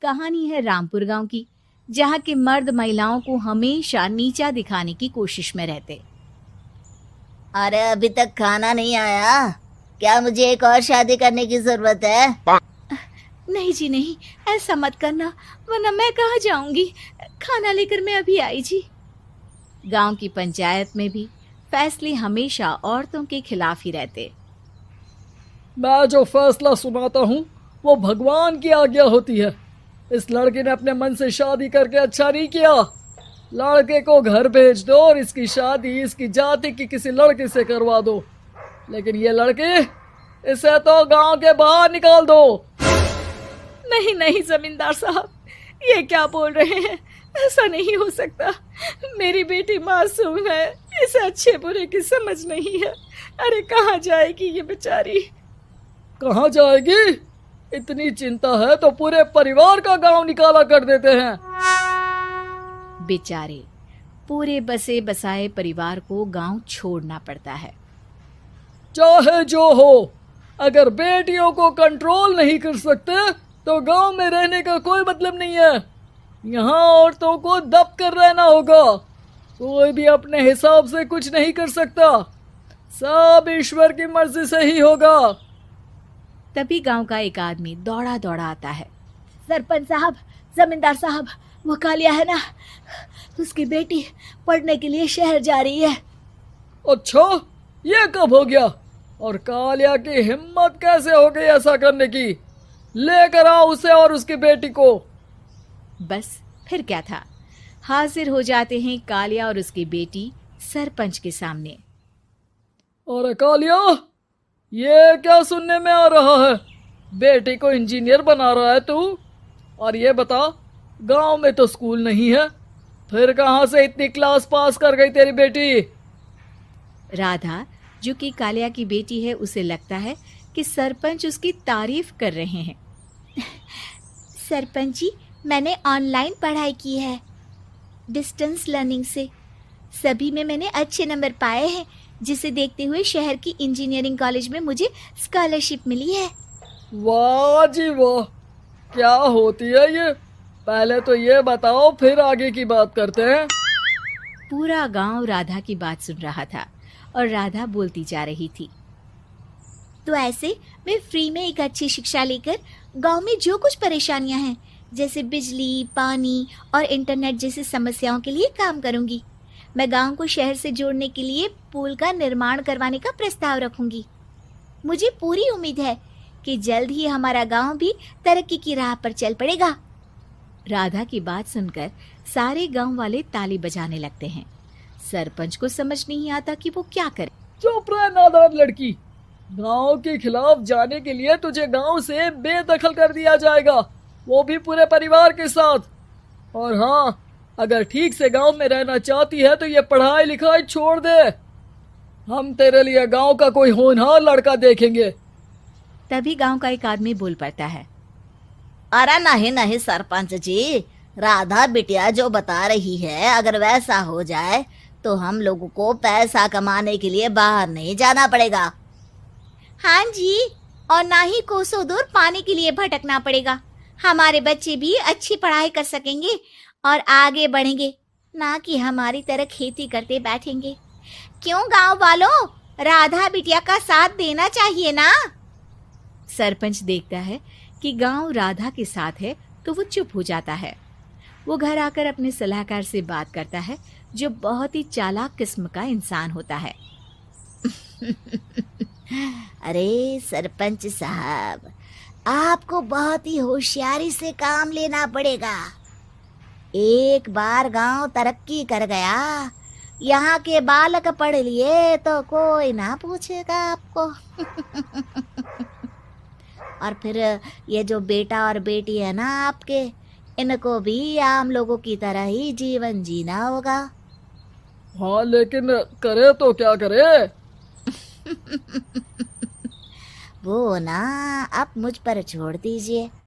कहानी है रामपुर गांव की, जहां के मर्द महिलाओं को हमेशा नीचा दिखाने की कोशिश में रहते। अरे अभी तक खाना नहीं आया, क्या मुझे एक और शादी करने की जरूरत है? नहीं जी नहीं, ऐसा मत करना, वरना मैं कहाँ जाऊंगी। खाना लेकर मैं अभी आई जी। गांव की पंचायत में भी फैसले हमेशा औरतों के खिलाफ ही रहते। मैं जो फैसला सुनाता हूँ वो भगवान की आज्ञा होती है। इस लड़के ने अपने मन से शादी करके अच्छा नहीं किया। लड़के को घर भेज दो और इसकी शादी इसकी जाति की किसी लड़के से करवा दो, लेकिन ये लड़की, इसे तो गांव के बाहर निकाल दो। नहीं नहीं जमींदार साहब, ये क्या बोल रहे हैं? ऐसा नहीं हो सकता। मेरी बेटी मासूम है, इसे अच्छे बुरे की समझ नहीं है। अरे कहाँ जाएगी ये बेचारी? कहाँ जाएगी? इतनी चिंता है तो पूरे परिवार का गांव निकाला कर देते हैं। बेचारे पूरे बसे बसाए परिवार को गांव छोड़ना पड़ता है। चाहे जो हो, अगर बेटियों को कंट्रोल नहीं कर सकते तो गांव में रहने का कोई मतलब नहीं है। यहाँ औरतों को दब कर रहना होगा। कोई भी अपने हिसाब से कुछ नहीं कर सकता, सब ईश्वर की मर्जी से ही होगा। तभी गांव का एक आदमी दौड़ा दौड़ा आता है। सरपंच साहब, जमींदार साहब, वो कालिया है ना, उसकी बेटी पढ़ने के लिए शहर जा रही है। अच्छा, ये कब हो गया? और कालिया की हिम्मत कैसे हो गई ऐसा करने की? लेकर आओ उसे और उसकी बेटी को। बस फिर क्या था, हाजिर हो जाते हैं कालिया और उसकी बेटी सरपंच के सामने। अरे कालिया, ये क्या सुनने में आ रहा है? बेटी को इंजीनियर बना रहा है तू? और ये बता, गांव में तो स्कूल नहीं है, फिर कहां से इतनी क्लास पास कर गई तेरी बेटी? राधा, जो कि कालिया की बेटी है, उसे लगता है कि सरपंच उसकी तारीफ कर रहे हैं। सरपंच जी, मैंने ऑनलाइन पढ़ाई की है, डिस्टेंस लर्निंग से। सभी में मैंने अच्छे नंबर पाए हैं, जिसे देखते हुए शहर की इंजीनियरिंग कॉलेज में मुझे स्कॉलरशिप मिली है। वाह जी वाह, क्या होती है ये? पहले तो ये बताओ, फिर आगे की बात करते हैं। पूरा गांव राधा की बात सुन रहा था और राधा बोलती जा रही थी। तो ऐसे मैं फ्री में एक अच्छी शिक्षा लेकर गांव में जो कुछ परेशानियां हैं, जैसे बिजली, पानी और इंटरनेट जैसी समस्याओं के लिए काम करूंगी। मैं गांव को शहर से जोड़ने के लिए पुल का निर्माण करवाने का प्रस्ताव रखूंगी। मुझे पूरी उम्मीद है कि जल्द ही हमारा गांव भी तरक्की की राह पर चल पड़ेगा। राधा की बात सुनकर सारे गांव वाले ताली बजाने लगते हैं। सरपंच को समझ नहीं आता कि वो क्या करे। चुप रह नादान लड़की, गांव के खिलाफ जाने के लिए तुझे गांव से बेदखल कर दिया जाएगा, वो भी पूरे परिवार के साथ। और हाँ, अगर ठीक से गांव में रहना चाहती है तो ये पढ़ाई लिखाई छोड़ दे। हम तेरे लिए गांव का कोई होनहार लड़का देखेंगे। तभी गांव का एक आदमी बोल पड़ता है। अरे नहीं नहीं सरपंच जी, राधा बिटिया जो बता रही है, अगर वैसा हो जाए तो हम लोगों को पैसा कमाने के लिए बाहर नहीं जाना पड़ेगा। हाँ जी, और ना ही कोसों दूर पानी के लिए भटकना पड़ेगा। हमारे बच्चे भी अच्छी पढ़ाई कर सकेंगे और आगे बढ़ेंगे, ना कि हमारी तरह खेती करते बैठेंगे। क्यों गांव वालों, राधा बिटिया का साथ देना चाहिए ना। सरपंच देखता है कि गांव राधा के साथ है तो वो चुप हो जाता है। वो घर आकर अपने सलाहकार से बात करता है, जो बहुत ही चालाक किस्म का इंसान होता है। अरे सरपंच साहब, आपको बहुत ही होशियारी से काम लेना पड़ेगा। एक बार गांव तरक्की कर गया, यहाँ के बालक पढ़ लिए तो कोई ना पूछेगा आपको। और फिर ये जो बेटा और बेटी है ना आपके, इनको भी आम लोगों की तरह ही जीवन जीना होगा। हाँ, लेकिन करे तो क्या करे? वो ना आप मुझ पर छोड़ दीजिए।